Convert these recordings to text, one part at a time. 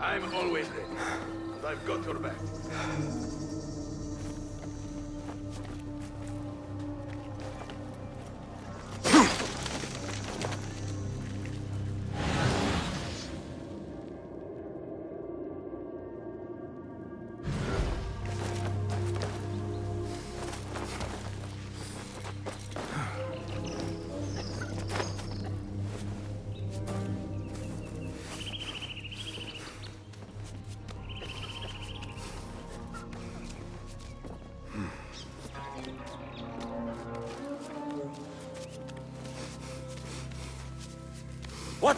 I'm always ready. And I've got your back. What?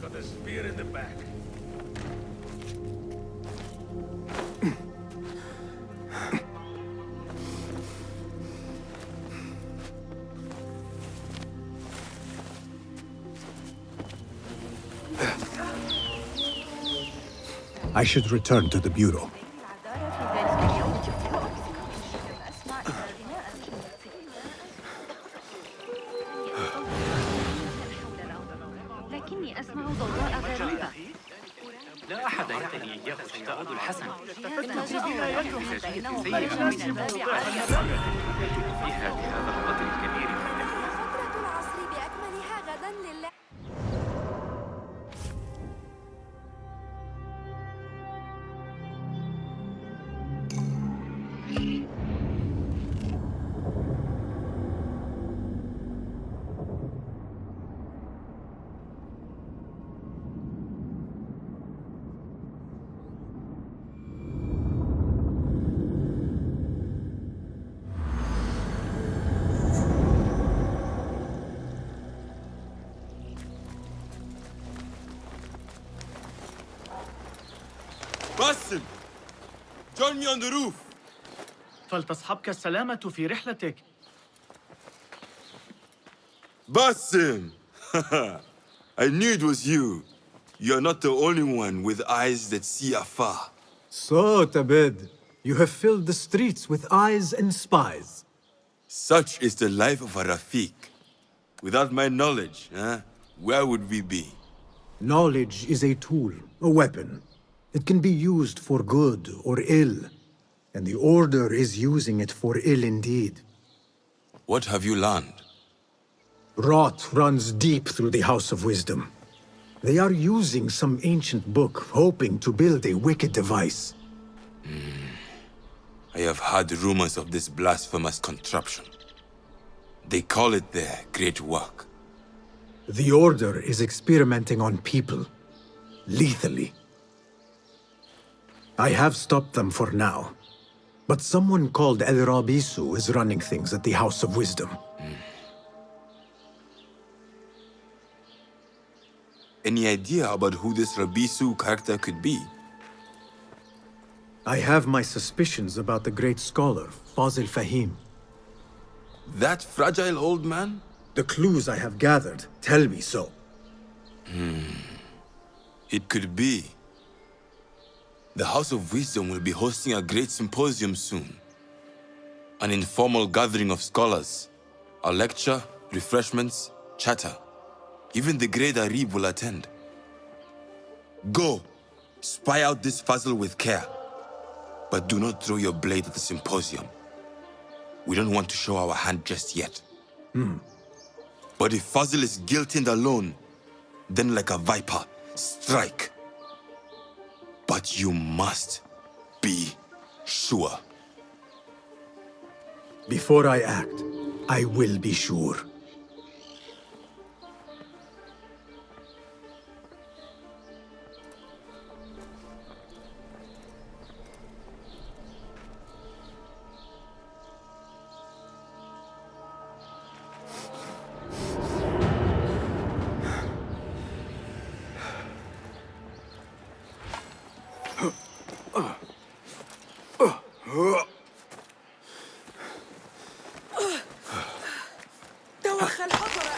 Got a spear in the back. I should return to the bureau. لا أحد يعتني إياه التعود الحسن. سيئة من الباب بها بهذا القدر الكبير من فترة العصر بأكملها غدا لله. Basim! Join me on the roof! فلتصحبك السلامة في رحلتك. Basim! I knew it was you. You're not the only one with eyes that see afar. So, Tabed, you have filled the streets with eyes and spies. Such is the life of a Rafiq. Without my knowledge, where would we be? Knowledge is a tool, a weapon. It can be used for good or ill. And the Order is using it for ill indeed. What have you learned? Rot runs deep through the House of Wisdom. They are using some ancient book, hoping to build a wicked device. I have heard rumors of this blasphemous contraption. They call it their great work. The Order is experimenting on people, lethally. I have stopped them for now, but someone called Al-Rabisu is running things at the House of Wisdom. Any idea about who this Rabisu character could be? I have my suspicions about the great scholar, Fazil Fahim. That fragile old man? The clues I have gathered tell me so. It could be. The House of Wisdom will be hosting a great symposium soon. An informal gathering of scholars. A lecture, refreshments, chatter. Even the great Arib will attend. Go! Spy out this Fazil with care. But do not throw your blade at the symposium. We don't want to show our hand just yet. But if Fazil is guilty and alone, then like a viper, strike. But you must be sure. Before I act, I will be sure. توخى الحضر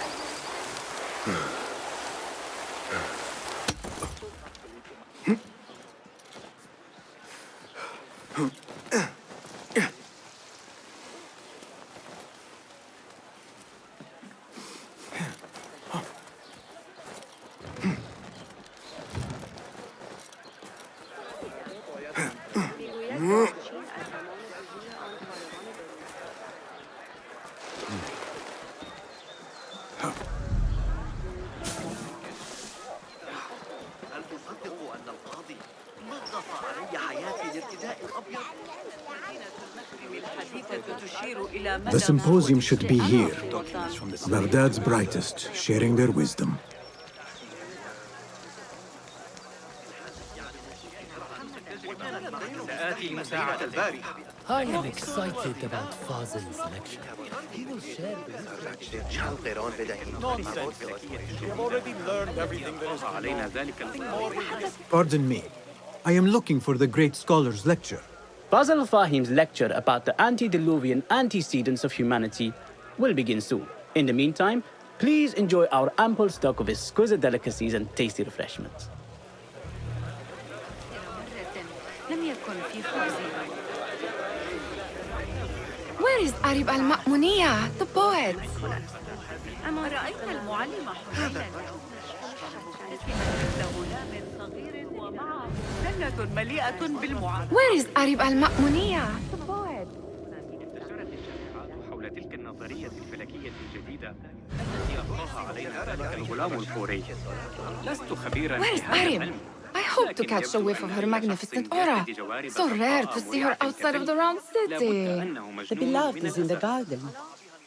The symposium should be here. Baghdad's brightest, sharing their wisdom. I am excited about Fazil's lecture. He will share the Pardon me. I am looking for the great scholar's lecture. Fazil Fahim's lecture about the antediluvian antecedents of humanity will begin soon. In the meantime, please enjoy our ample stock of exquisite delicacies and tasty refreshments. Where is Arib al-Ma'muniya, the poet? Where is Arib al-Ma'muniya, the poet? حول تلك النظرية الفلكية الجديدة التي ألقاها علينا ذلك الغلام الكوري. لست خبيراً Where is في هذا Arib? العلم. I hope to catch a whiff of her magnificent aura. So rare to see her outside of the round city. The beloved is in the garden,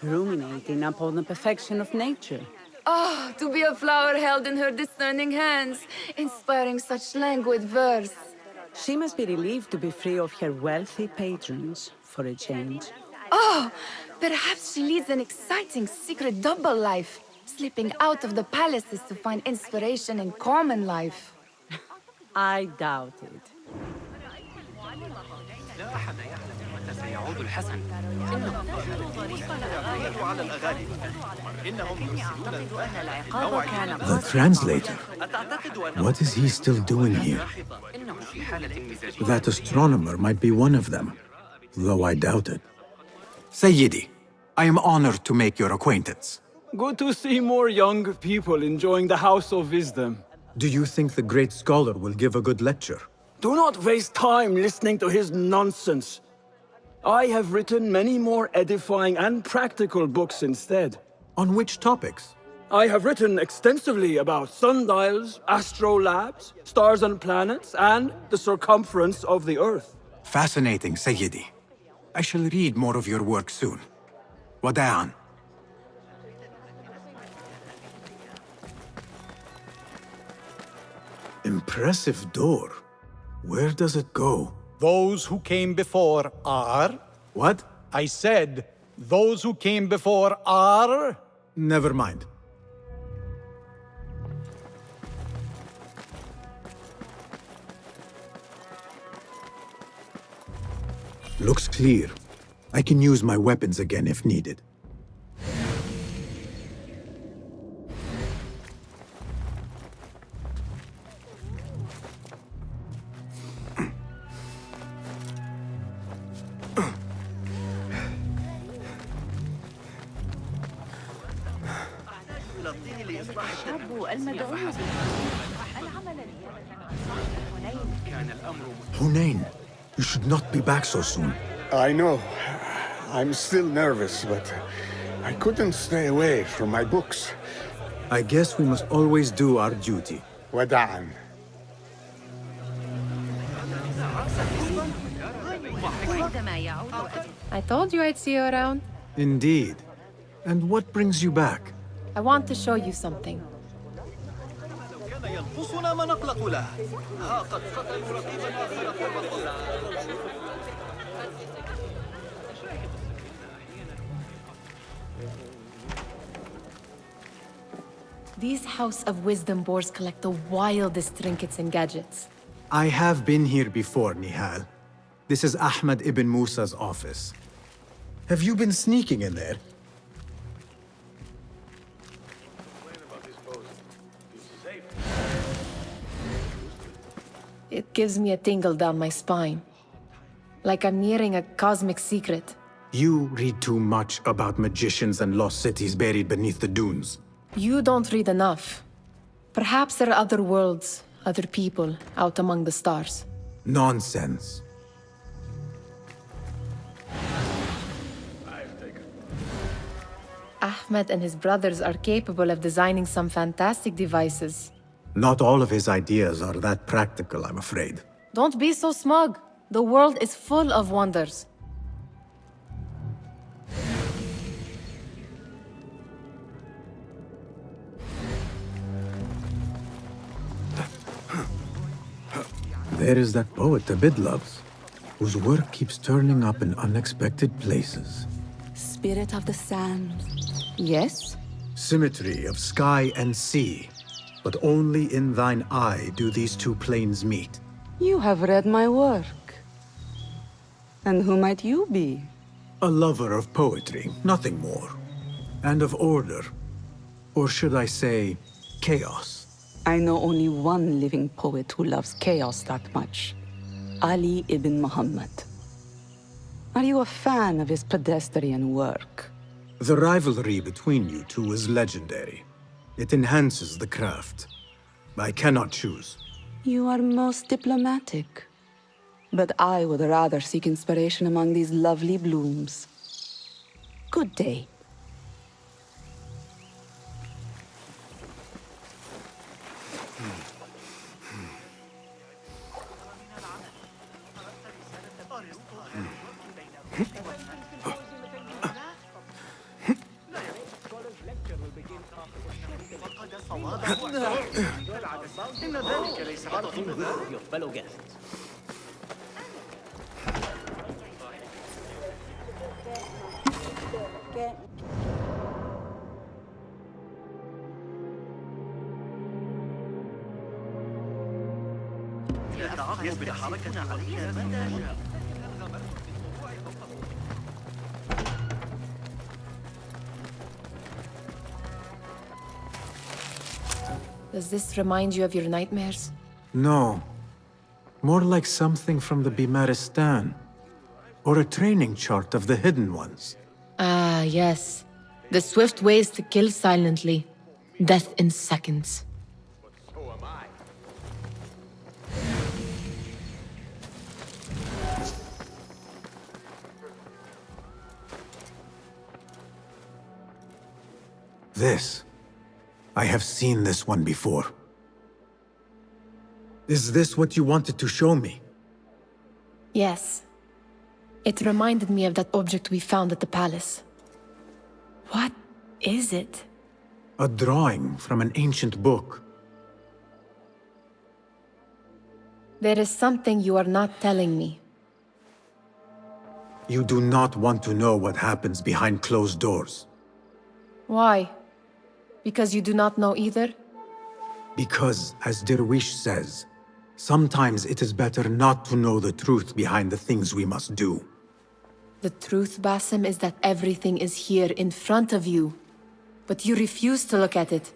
ruminating upon the perfection of nature. Oh, to be a flower held in her discerning hands, inspiring such languid verse. She must be relieved to be free of her wealthy patrons for a change. Oh, perhaps she leads an exciting secret double life, slipping out of the palaces to find inspiration in common life. I doubt it. لا أحد يعلم متى سيعود الحسن. إنهم فرضوا ضريبة على الأغاني. إنهم يرسلون The translator. What is he still doing here? إنهم في حالة مزاجية. That astronomer might be one of them, though I doubt it. Sayyidi, I am honored to make your acquaintance. Good to see more young people enjoying the House of Wisdom. Do you think the great scholar will give a good lecture? Do not waste time listening to his nonsense. I have written many more edifying and practical books instead. On which topics? I have written extensively about sundials, astrolabes, stars and planets, and the circumference of the Earth. Fascinating, Sayyidi. I shall read more of your work soon. Wada'an. Impressive door. Where does it go? Those who came before are... What? I said, those who came before are... Never mind. Looks clear. I can use my weapons again if needed. Hunain, you should not be back so soon. I know. I'm still nervous, but I couldn't stay away from my books. I guess we must always do our duty. Wada'an. I told you I'd see you around. Indeed. And what brings you back? I want to show you something. These House of Wisdom boars collect the wildest trinkets and gadgets. I have been here before, Nihal. This is Ahmad ibn Musa's office. Have you been sneaking in there? It gives me a tingle down my spine. Like I'm nearing a cosmic secret. You read too much about magicians and lost cities buried beneath the dunes. You don't read enough. Perhaps there are other worlds, other people, out among the stars. Nonsense. Ahmed and his brothers are capable of designing some fantastic devices. Not all of his ideas are that practical, I'm afraid. Don't be so smug. The world is full of wonders. There is that poet Abid loves, whose work keeps turning up in unexpected places. Spirit of the sand. Yes? Symmetry of sky and sea, but only in thine eye do these two planes meet. You have read my work. And who might you be? A lover of poetry, nothing more. And of order. Or should I say, chaos. I know only one living poet who loves chaos that much. Ali ibn Muhammad. Are you a fan of his pedestrian work? The rivalry between you two is legendary. It enhances the craft. I cannot choose. You are most diplomatic. But I would rather seek inspiration among these lovely blooms. Good day. إن ذلك ليس your fellow guests. يصبح حركة علينا ماذا جاء. Does this remind you of your nightmares? No. More like something from the Bimaristan. Or a training chart of the Hidden Ones. Ah, yes. The swift ways to kill silently. Death in seconds. This. I have seen this one before. Is this what you wanted to show me? Yes. It reminded me of that object we found at the palace. What is it? A drawing from an ancient book. There is something you are not telling me. You do not want to know what happens behind closed doors. Why? Because you do not know either? Because, as Derwish says, sometimes it is better not to know the truth behind the things we must do. The truth, Basim, is that everything is here in front of you. But you refuse to look at it.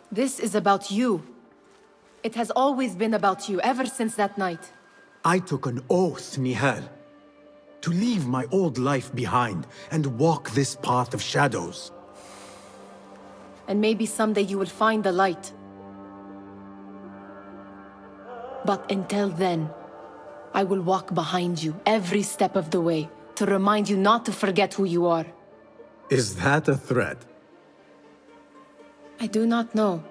This is about you. It has always been about you, ever since that night. I took an oath, Nihal, to leave my old life behind and walk this path of shadows. And maybe someday you will find the light. But until then, I will walk behind you every step of the way to remind you not to forget who you are. Is that a threat? I do not know.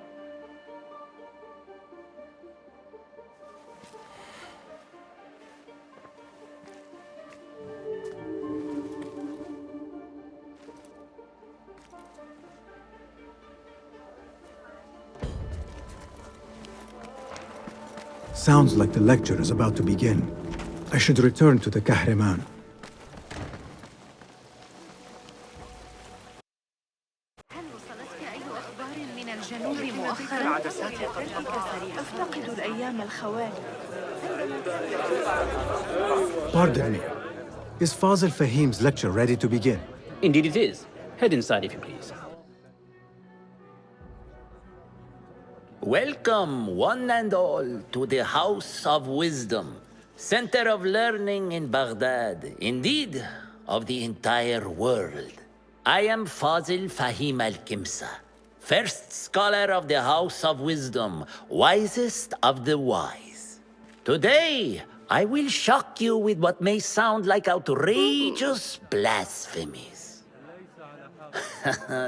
Sounds like the lecture is about to begin. I should return to the Kahraman. هل وصلتك أي أخبار من الجنوب مؤخرا؟ أفتقد الأيام الخوالي. Pardon me. Is Fazil Fahim's lecture ready to begin? Indeed it is. Head inside if you please. Welcome, one and all, to the House of Wisdom, center of learning in Baghdad, indeed, of the entire world. I am Fazil Fahim al-Kimsa, first scholar of the House of Wisdom, wisest of the wise. Today, I will shock you with what may sound like outrageous blasphemies.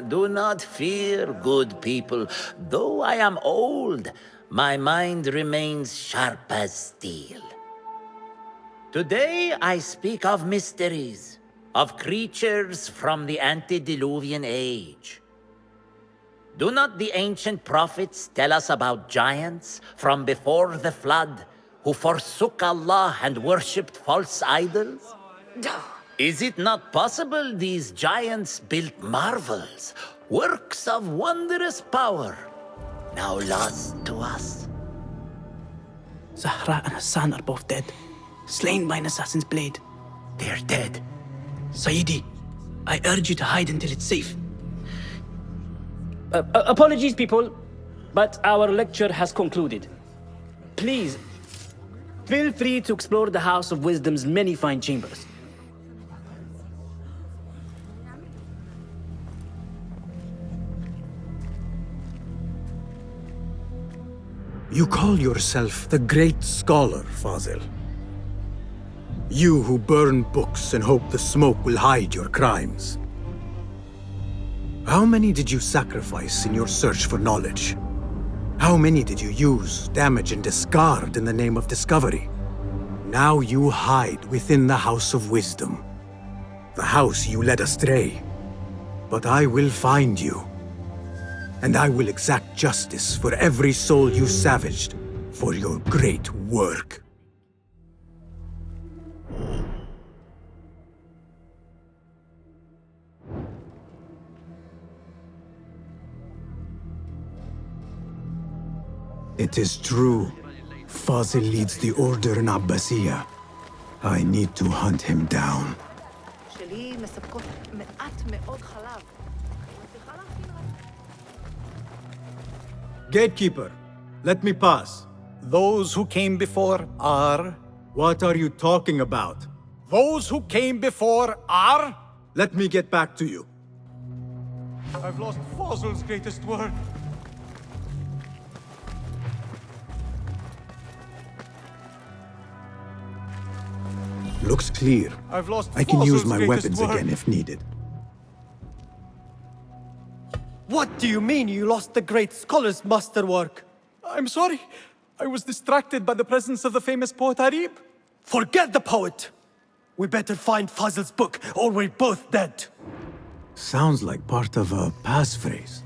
Do not fear, good people. Though I am old, my mind remains sharp as steel. Today I speak of mysteries, of creatures from the antediluvian age. Do not the ancient prophets tell us about giants from before the flood who forsook Allah and worshipped false idols? Is it not possible these giants built marvels, works of wondrous power, now lost to us? Zahra and Hassan are both dead, slain by an assassin's blade. They're dead. Sayyidi, I urge you to hide until it's safe. Apologies, people, but our lecture has concluded. Please, feel free to explore the House of Wisdom's many fine chambers. You call yourself the great scholar, Fazil. You who burn books and hope the smoke will hide your crimes. How many did you sacrifice in your search for knowledge? How many did you use, damage, and discard in the name of discovery? Now you hide within the House of Wisdom. The house you led astray. But I will find you. And I will exact justice for every soul you savaged for your great work. It is true, Fazil leads the order in Abbasiyah. I need to hunt him down. Gatekeeper, let me pass. Those who came before are... What are you talking about? Those who came before are... Let me get back to you. I've lost Fazil's greatest word. Looks clear. I've lost I can use Fazil's my greatest weapons word. again if needed. What do you mean you lost the great scholar's masterwork? I'm sorry. I was distracted by the presence of the famous poet Arib. Forget the poet! We better find Fazil's book, or we're both dead. Sounds like part of a passphrase.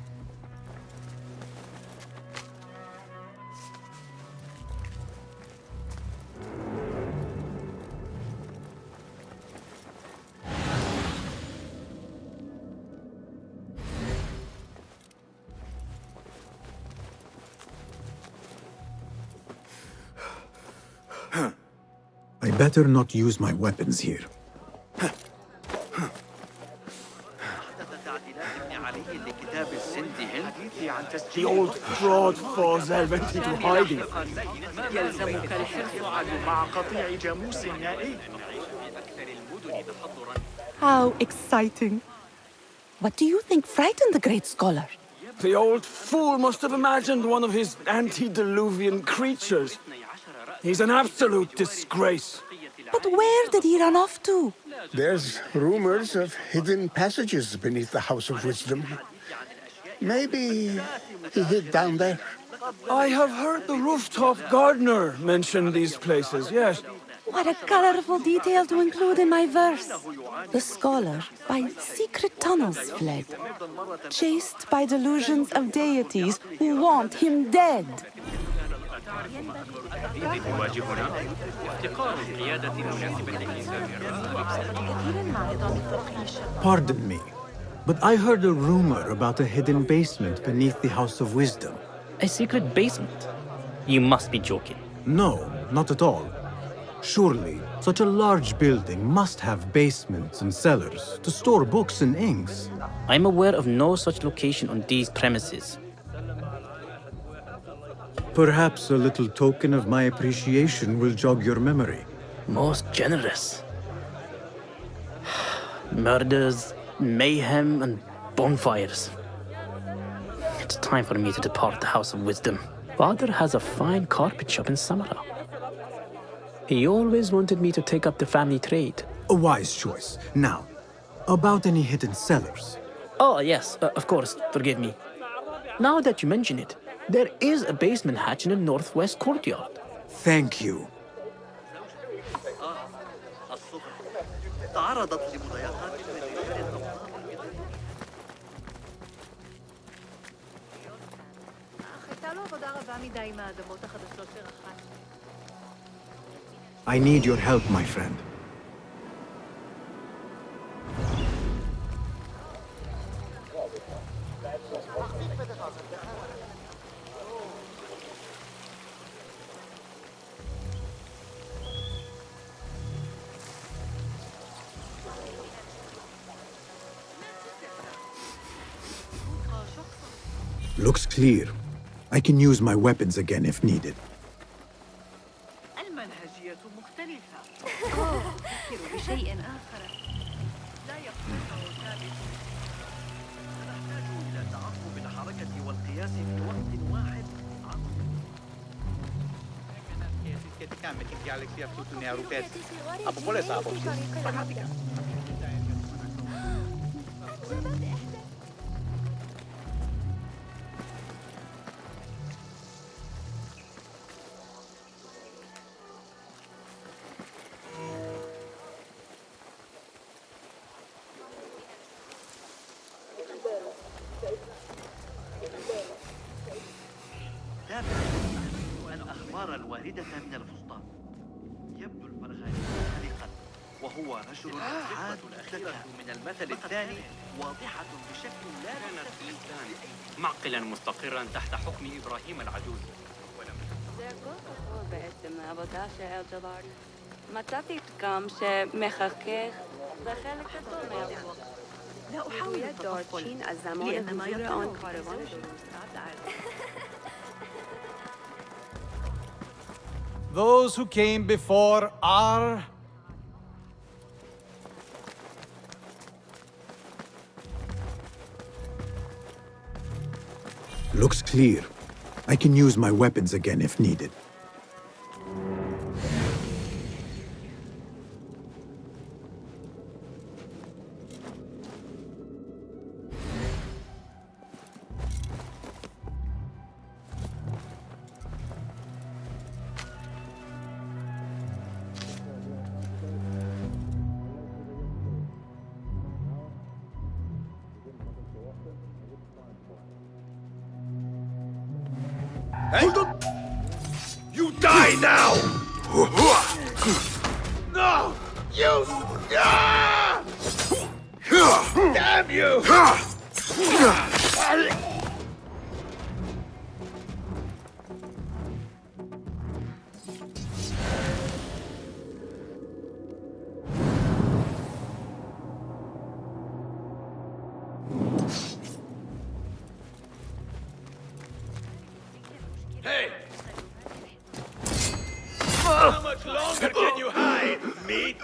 I better not use my weapons here. The old fraud Fazil went into hiding. How exciting. What do you think frightened the great scholar? The old fool must have imagined one of his antediluvian creatures. He's an absolute disgrace. But where did he run off to? There's rumors of hidden passages beneath the House of Wisdom. Maybe he hid down there. I have heard the rooftop gardener mention these places, yes. What a colorful detail to include in my verse. The scholar by secret tunnels fled, chased by delusions of deities who want him dead. يواجهنا افتقار القيادة المناسبة لحساب Pardon me, but I heard a rumor about a hidden basement beneath the House of Wisdom. A secret basement? You must be joking. No, not at all. Surely, such a large building must have basements and cellars to store books and inks. I'm aware of no such location on these premises. Perhaps a little token of my appreciation will jog your memory. Most generous. Murders, mayhem, and bonfires. It's time for me to depart the House of Wisdom. Father has a fine carpet shop in Samara. He always wanted me to take up the family trade. A wise choice. Now, about any hidden cellars? Oh, yes, of course, forgive me. Now that you mention it, there is a basement hatch in the northwest courtyard. Thank you. I need your help, my friend. Looks clear. I can use my weapons again if needed. المنهجية مختلفة. أفكر بشيء آخر. لا يقتنع ذلك. نحتاج إلى تعقب الحركة والقياس في وقت واحد. الأخبار الواردة من الفسطاط. يبدو الفرغاني خالقا وهو رجل حاد الذكاء من المثل الثاني واضحة بشكل لا كانت الإنسان معقلا مستقرا تحت حكم إبراهيم العجوز. מצאתי פגם שמחכך בחלק גדול מהוות. لا أحاول التطفل لأن ما يطلبه Those who came before are... Looks clear. I can use my weapons again if needed. Hold on! You die now! No! You! Damn you! Hey! How much longer can you hide, meat?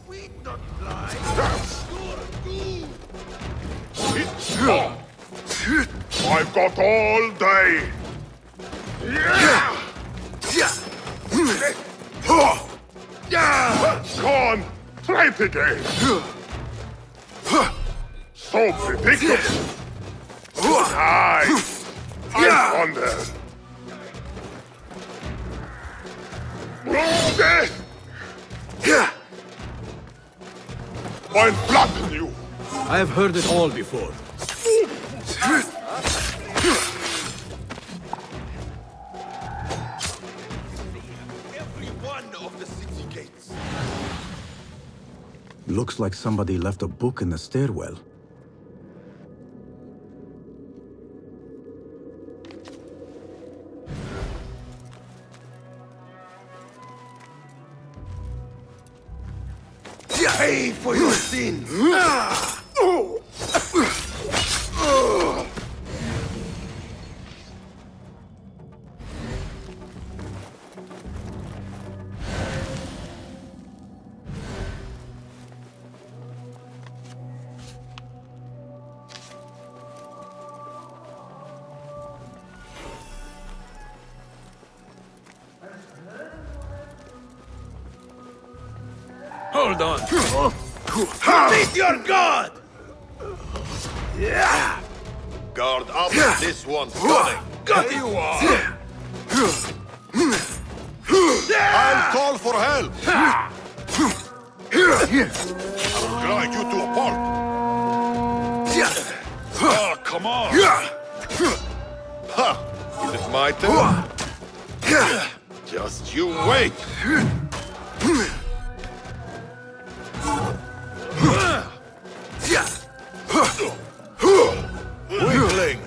We not fly. I've got all day. Come on, try it again. So predictable. Nice. I wonder. I'll flatten you. I have heard it all before. Every one of the city gates. Looks like somebody left a book in the stairwell. Pay for your sins! Hold on. Meet your god! Yeah. Guard up, this one's coming. Got you are! I'll call for help. I'll grind you to a pulp. Oh, come on! Ha! Is it my turn? Just you wait! Weakling!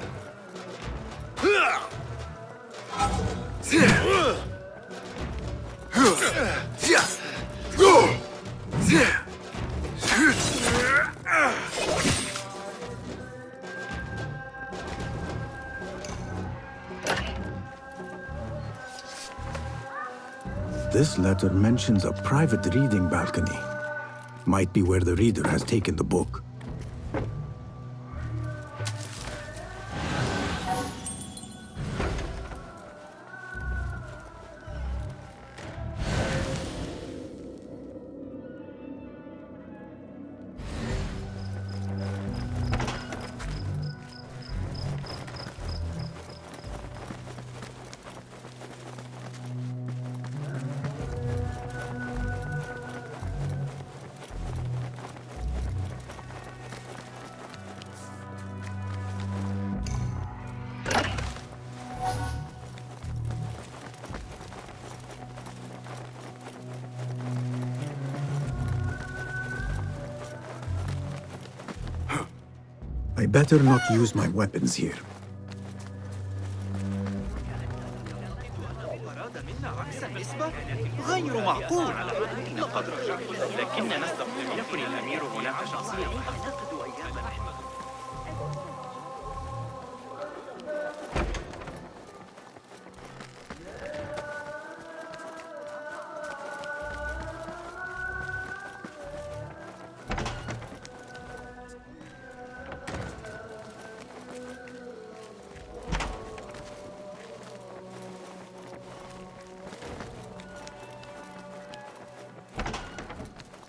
This letter mentions a private reading balcony. Might be where the reader has taken the book. I better not use my weapons here. غير معقول. لقد رجعت لكن لم يكن الأمير هناك شخصيا.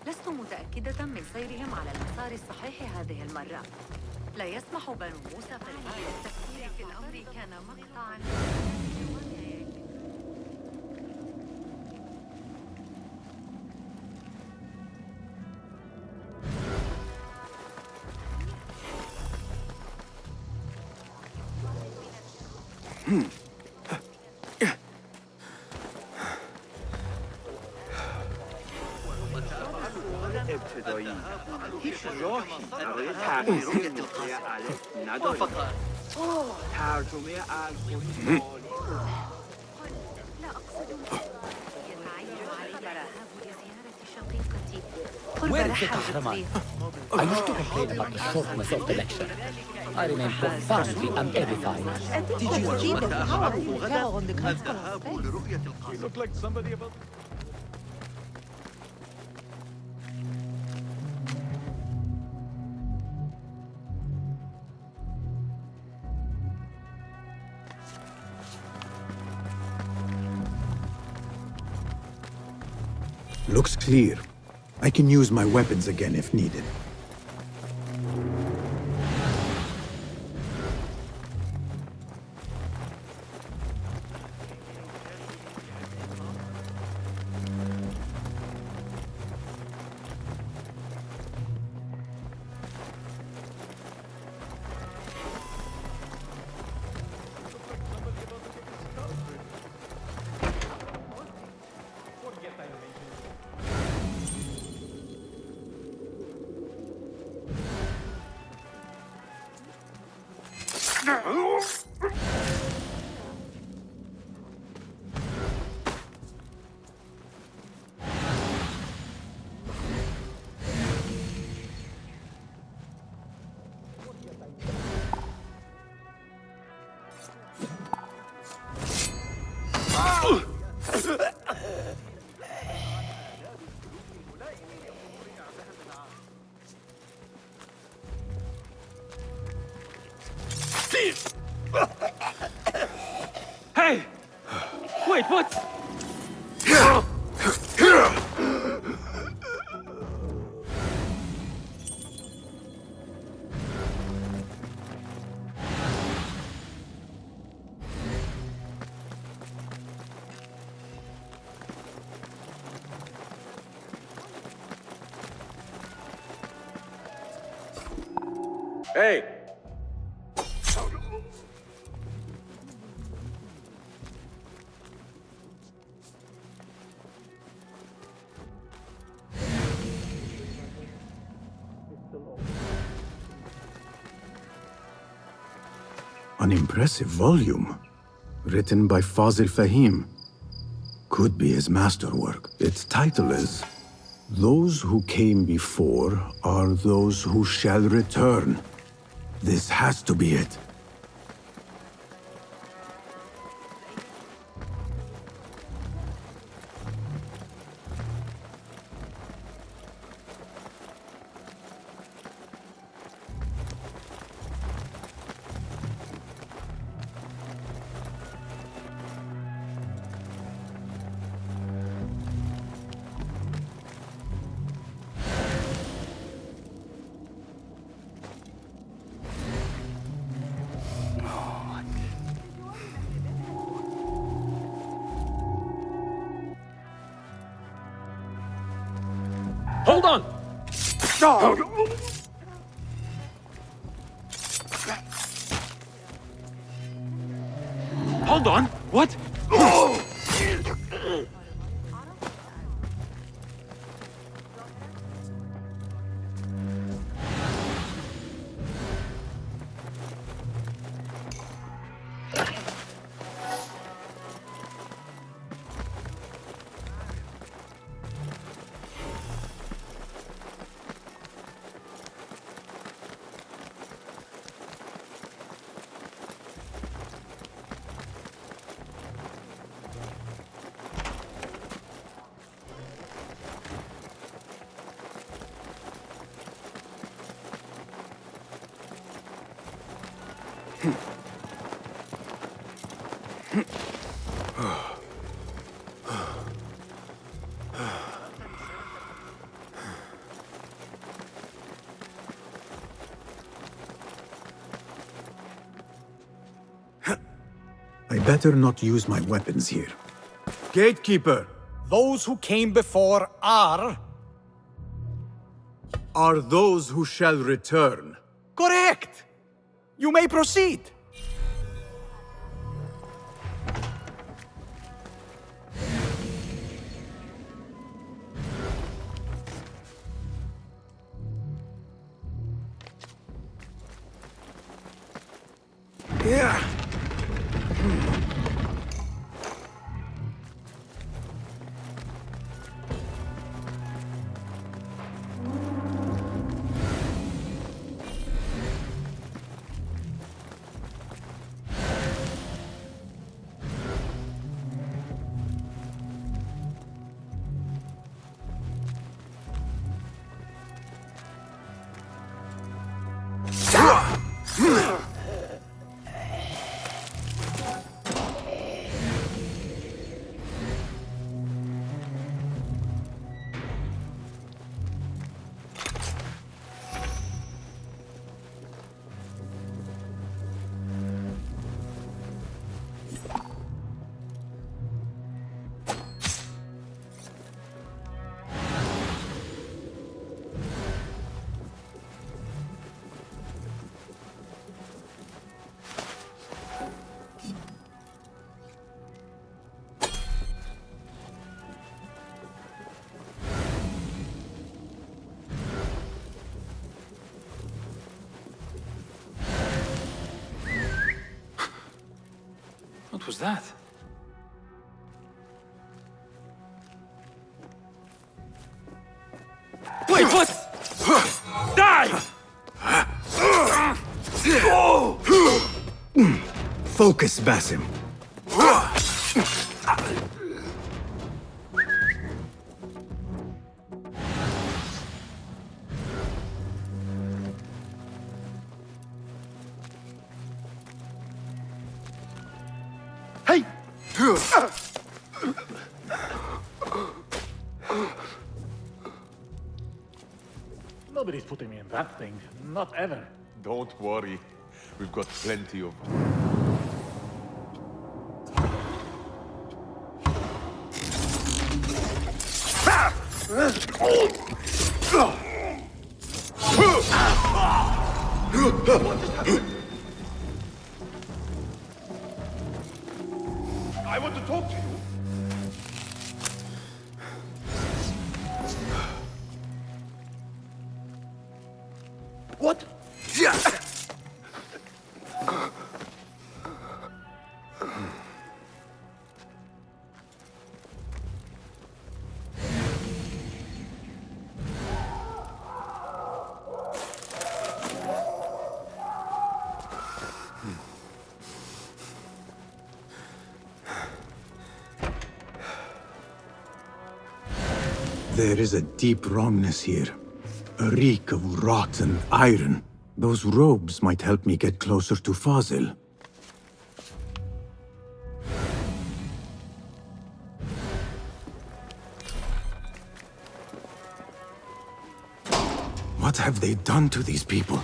لست متأكدة من سيرهم على المسار الصحيح هذه المرة. لا يسمح بنو موسى فرعي التفكير في الأمر كان مقطعاً. ابتدایی هیچ راهی برای تغییر موقع الف نداریم. ترجمه القرآن Where is the Kahraman? I used to complain about the shortness of the lecture. I remain profoundly unedified. Did you see the powerful غدا الذهاب لرؤية القصر. You look like somebody about. Looks clear. I can use my weapons again if needed. Hey! Wait, what? Hey! An impressive volume, written by Fazil Fahim. Could be his masterwork. Its title is, "Those who came before are those who shall return." This has to be it. Hold on! Hold on! What? I better not use my weapons here. Gatekeeper, those who came before are those who shall return. correct! You may proceed. Yeah. What was that? Wait, what? Die! Focus, Basim. Hey! Nobody's putting me in that thing. Not ever. Don't worry. We've got plenty of... I want to talk to you. What? There is a deep wrongness here. A reek of rotten iron. Those robes might help me get closer to Fazil. What have they done to these people?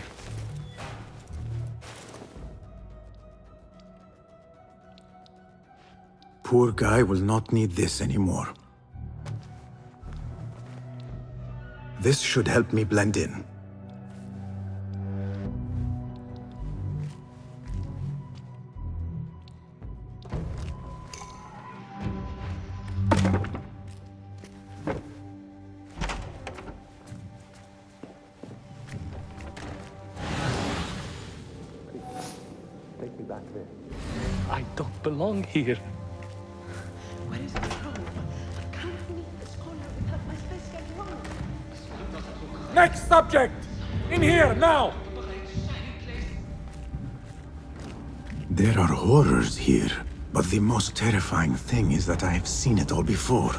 Poor guy will not need this anymore. This should help me blend in. Take me back there. I don't belong here. Where is it from? Can't meet the scholar without my space getting wrong. Next subject! In here, now! There are horrors here, but the most terrifying thing is that I have seen it all before.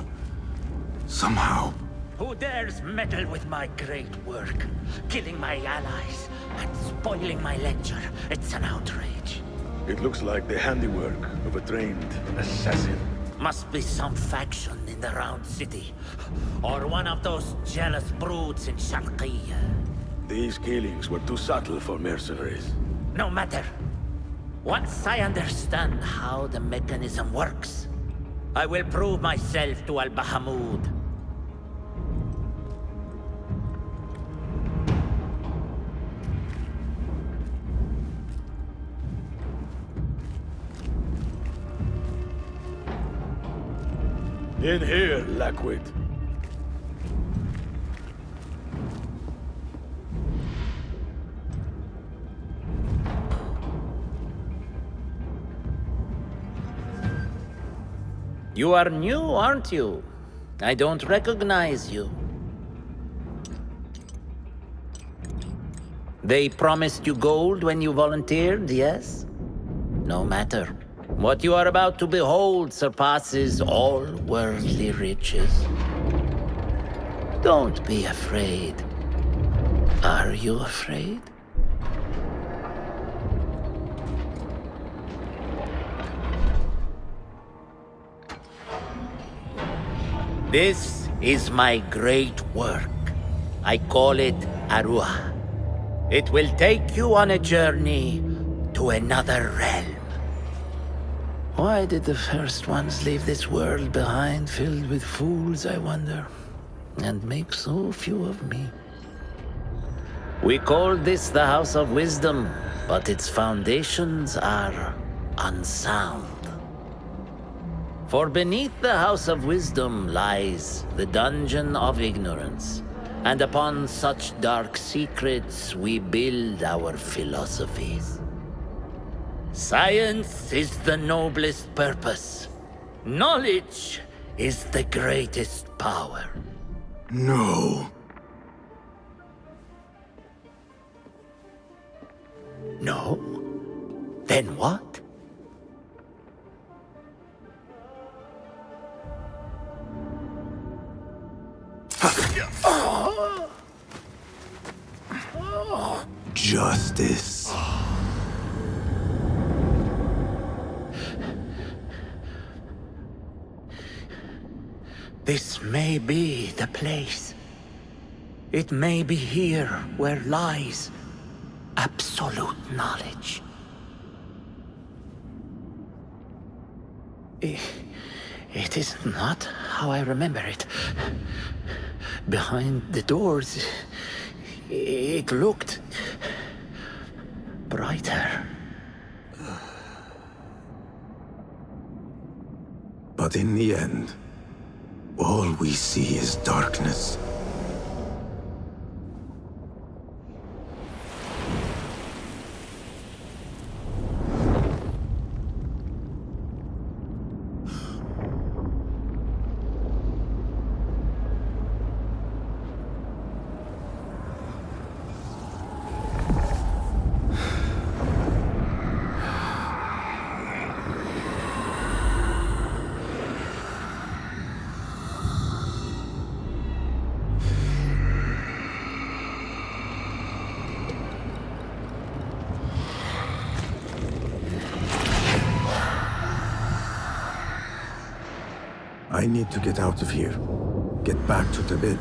Somehow, Who dares meddle with my great work? Killing my allies and spoiling my lecture. It's an outrage. It looks like the handiwork of a trained assassin. Must be some faction in the Round City. Or one of those jealous broods in Sharqiyya. These killings were too subtle for mercenaries. No matter. Once I understand how the mechanism works, I will prove myself to Al-Bahamud. In here, Lackwit. You are new, aren't you? I don't recognize you. They promised you gold when you volunteered, yes? No matter. What you are about to behold surpasses all worldly riches. Don't be afraid. Are you afraid? This is my great work. I call it Alruh. It will take you on a journey to another realm. Why did the first ones leave this world behind, filled with fools, I wonder, and make so few of me? We call this the House of Wisdom, but its foundations are unsound. For beneath the House of Wisdom lies the Dungeon of Ignorance, and upon such dark secrets we build our philosophies. Science is the noblest purpose. Knowledge is the greatest power. No. No? Then what? Justice. This may be the place. It may be here where lies absolute knowledge. It is not how I remember it. Behind the doors, it looked brighter. But in the end, all we see is darkness. I need to get out of here. Get back to Tibet.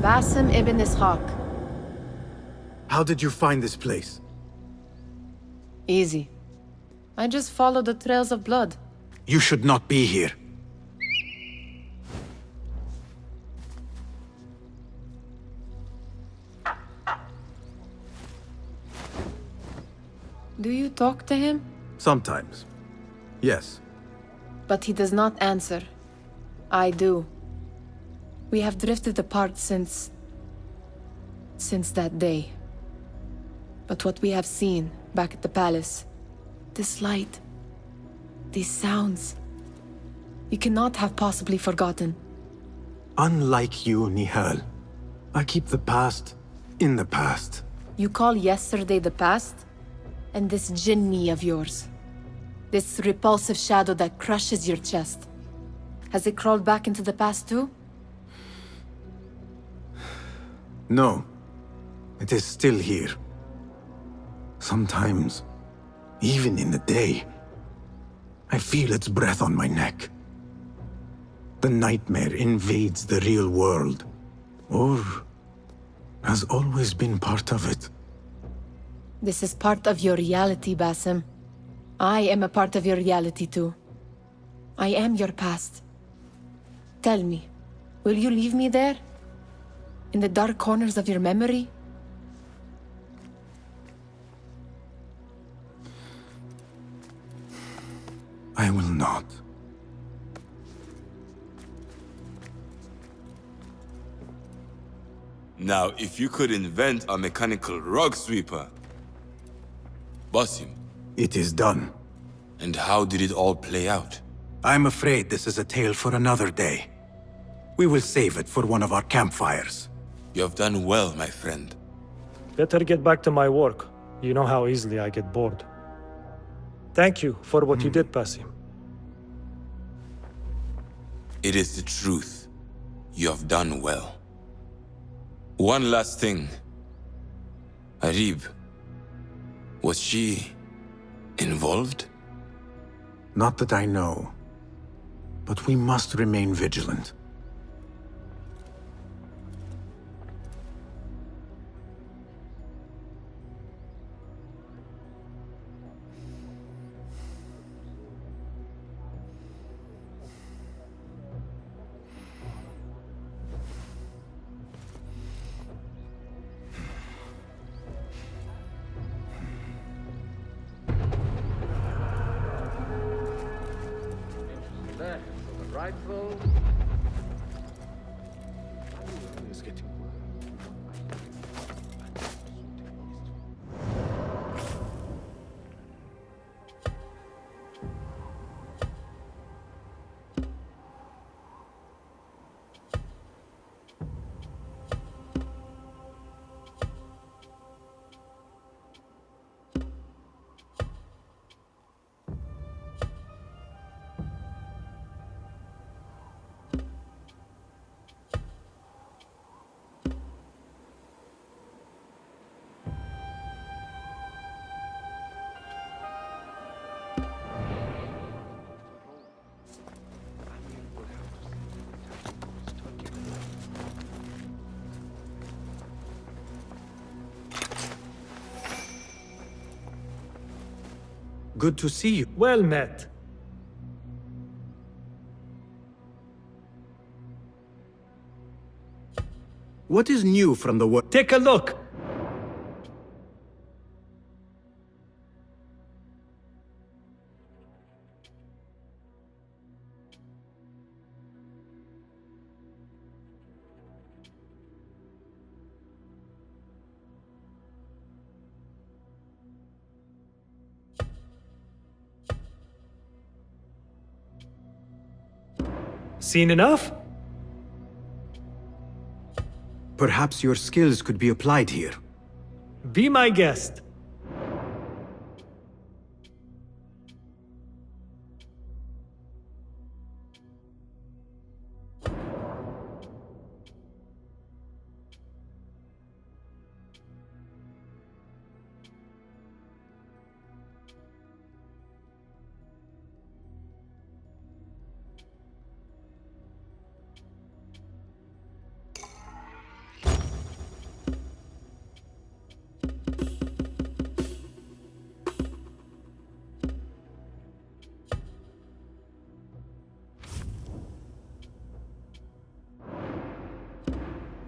Basim ibn Ishaq. How did you find this place? Easy. I just followed the trails of blood. You should not be here. Do you talk to him? Sometimes. Yes. But he does not answer. I do. We have drifted apart since that day. But what we have seen back at the palace, this light, these sounds, you cannot have possibly forgotten. Unlike you, Nihal, I keep the past in the past. You call yesterday the past? And this jinni of yours, this repulsive shadow that crushes your chest, has it crawled back into the past too? No. It is still here. Sometimes, even in the day, I feel its breath on my neck. The nightmare invades the real world, or has always been part of it. This is part of your reality, Basim. I am a part of your reality too. I am your past. Tell me, will you leave me there? In the dark corners of your memory? I will not. Now, if you could invent a mechanical rug sweeper. Basim. It is done. And how did it all play out? I'm afraid this is a tale for another day. We will save it for one of our campfires. You have done well, my friend. Better get back to my work. You know how easily I get bored. Thank you for what you did, Basim. It is the truth. You have done well. One last thing. Arib, was she involved? Not that I know. But we must remain vigilant. Rightful. Good to see you. Well met. What is new from the world? Take a look! Seen enough? Perhaps your skills could be applied here. Be my guest.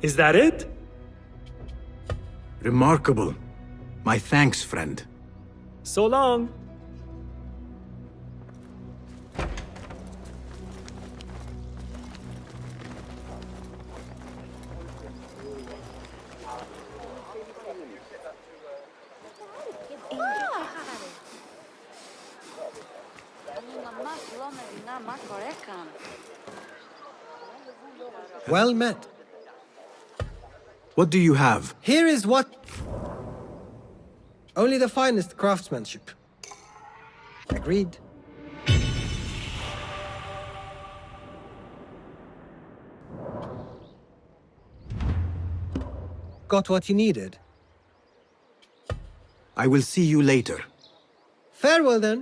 Is that it? Remarkable. My thanks, friend. So long. Well met. What do you have? Here is what... Only the finest craftsmanship. Agreed. Got what you needed? I will see you later. Farewell then.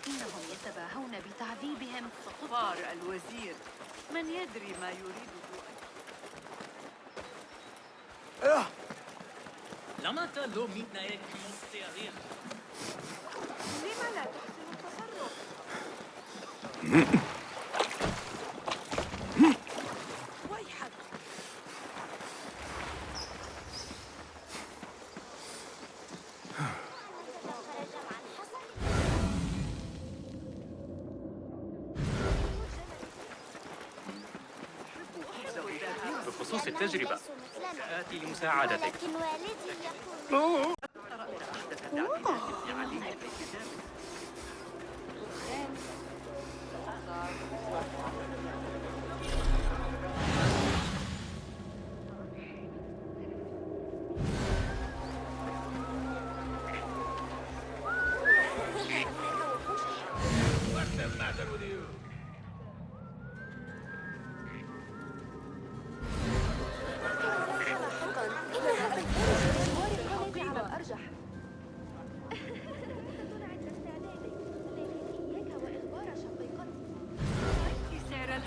إنهم يتباهون بتعذيبهم فقفار الوزير من يدري ما يريده لما تلو ميتنا يكيستيرين لما لا تحسن التصرف؟ ويحك بخصوص التجربة سآتي لمساعدتك.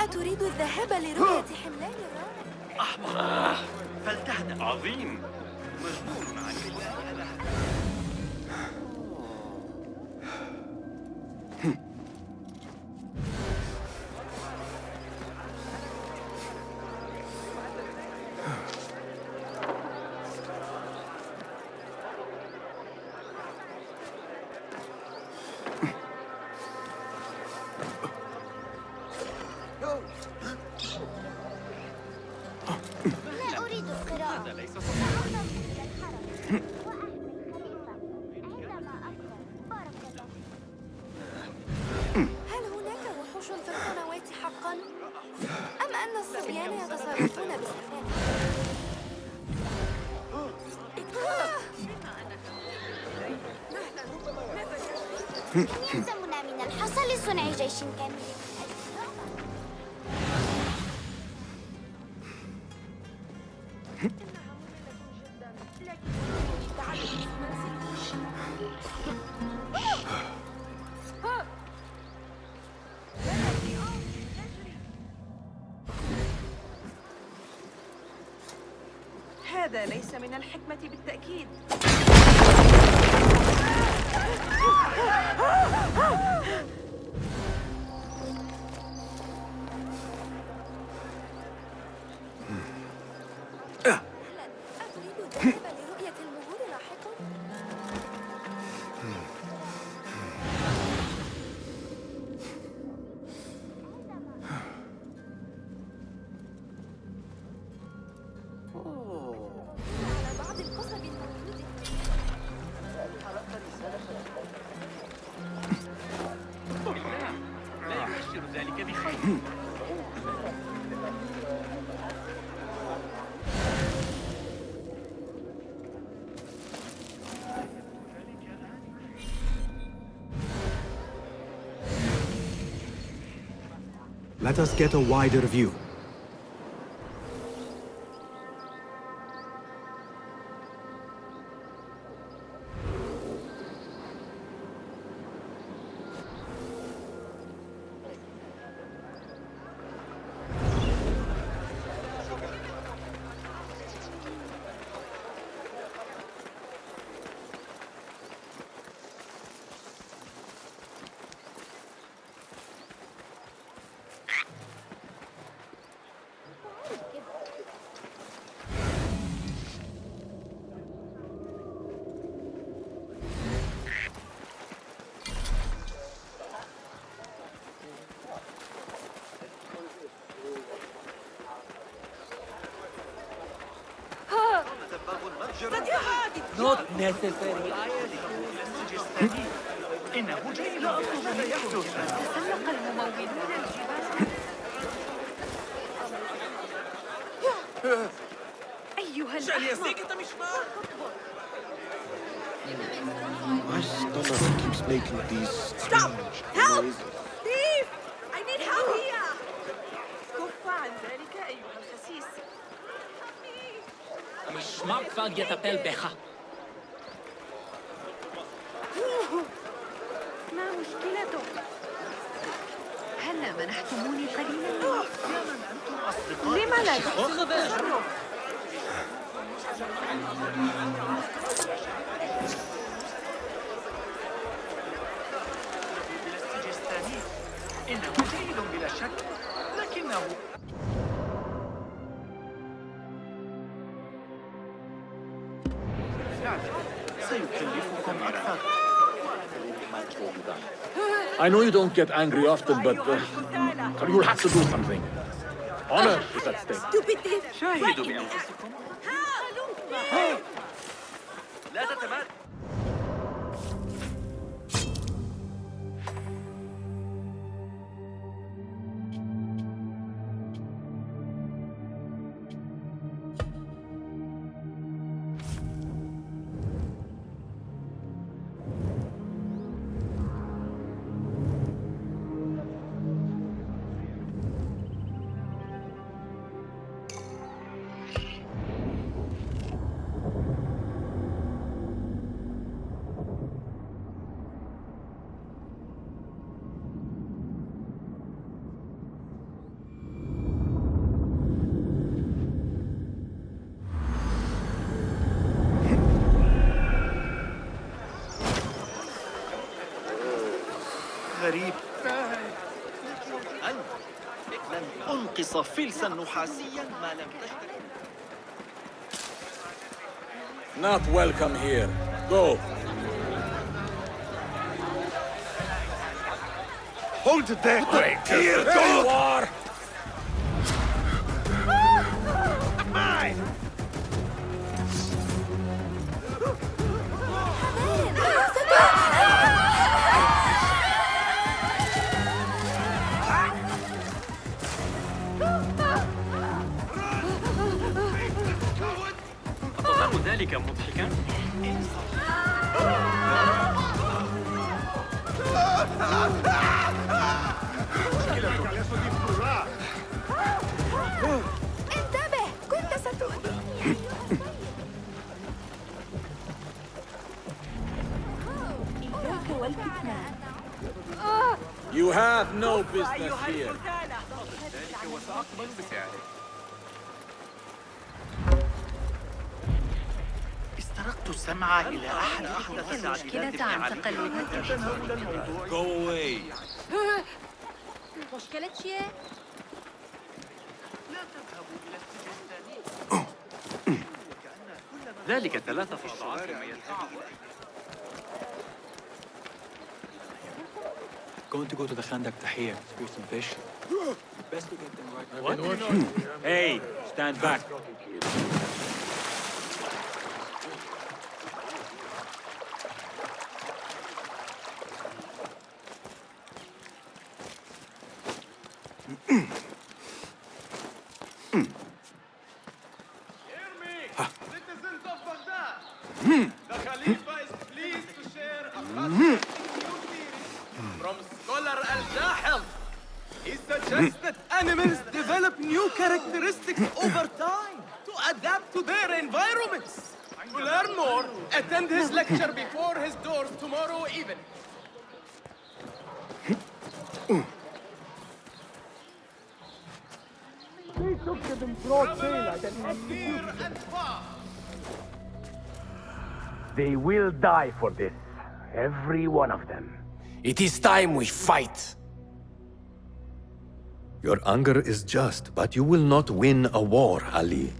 أتريد الذهاب لرؤية حملان الرائع؟ أحمق فلتهدأ. عظيم. مجنون عن الله أنا. هل هناك وحوش في القنوات حقا؟ أم أن الصبيان يتصرفون بسفاهة؟ يلزمنا من الحصى لصنع جيش كامل. هذا ليس من الحكمة بالتأكيد. لرؤية المهور لاحقا؟ على بعض القصب الموجود. لا يبشر ذلك بخير. Let us get a wider view. Not necessary. إنه جيد. لا أطلب أن يحدث. تسلق الممولون الجبال. أيها الأحمق. My stomach keeps making these strange Help! noises. Steve! I need help here! كف عن ذلك أيها الخسيس. Smaakval يتبل بها. ما مشكلتك؟ هلا منحتموني قليلا؟ لما لا تتصرف؟ إنه جيد بلا شك، لكنه سيكلفكم أكثر. I know you don't get angry often, but you'll have to do something. Honor is at stake. Stupid thief! شاهدوا بأنفسكم. لا تتمادى. غريب. لن أنقص فلسا نحاسيا ما لم تشتري. Not welcome here. Go. Hold it there! Here, dog! War! Mine! أتظن ذلك مضحكا؟ انتبه! كنت ستؤذيني. إياك والكتمان. You have no business here. ذلك وسأقبل بسعره. استرقت السمع إلى أحد أحدث المشكلة عن تقلباتك. Go away. مشكلة شيء؟ لا تذهبوا إلى السجن الثاني. وكأن كل ما ذلك 3 أضعاف ما يدفعه. Going to go to the Khandak Tahir, spear some fish. Best to get them right. What? Hey, stand back. Citizens of Baghdad, the Khalifa is pleased to share a fascinating new theory from scholar Al-Jahiz. He suggests that animals develop new characteristics over time to adapt to their environments. To learn more, attend his lecture before his doors tomorrow evening. They took them in broad daylight and executed them. They will die for this. Every one of them. It is time we fight. Your anger is just, but you will not win a war, Ali.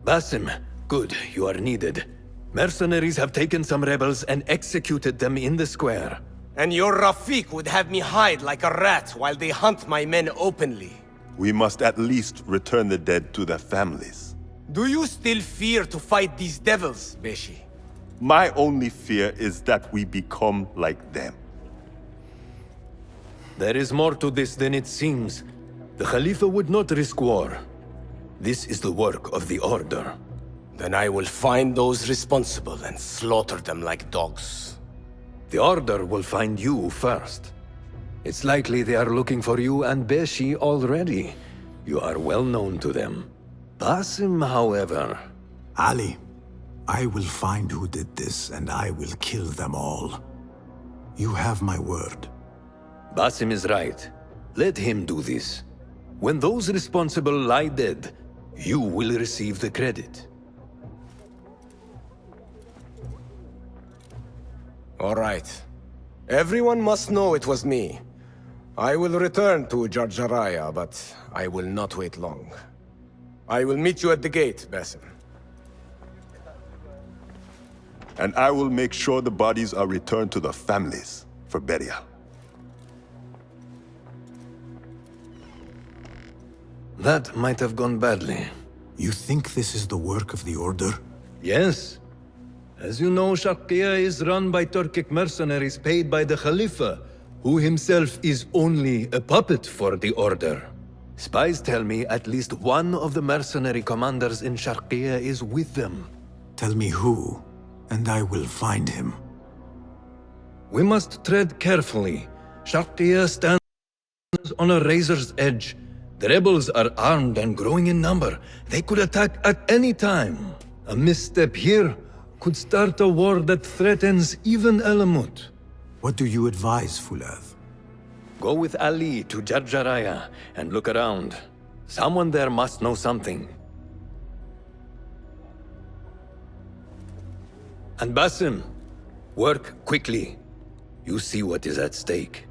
Basim, good, you are needed. Mercenaries have taken some rebels and executed them in the square. And your Rafiq would have me hide like a rat while they hunt my men openly. We must at least return the dead to their families. Do you still fear to fight these devils, Beshi? My only fear is that we become like them. There is more to this than it seems. The Khalifa would not risk war. This is the work of the Order. Then I will find those responsible and slaughter them like dogs. The Order will find you first. It's likely they are looking for you and Beshi already. You are well known to them. Basim, however... Ali, I will find who did this, and I will kill them all. You have my word. Basim is right. Let him do this. When those responsible lie dead, you will receive the credit. All right. Everyone must know it was me. I will return to Jarjaraya, but I will not wait long. I will meet you at the gate, Basim. And I will make sure the bodies are returned to the families for burial. That might have gone badly. You think this is the work of the Order? Yes. As you know, Sharqiya is run by Turkic mercenaries paid by the Khalifa, who himself is only a puppet for the Order. Spies tell me at least one of the mercenary commanders in Sharqiya is with them. Tell me who, and I will find him. We must tread carefully. Sharqiya stands on a razor's edge. The rebels are armed and growing in number. They could attack at any time. A misstep here could start a war that threatens even Alamut. What do you advise, Fuladh? Go with Ali to Jarjaraya and look around. Someone there must know something. And Basim, work quickly. You see what is at stake.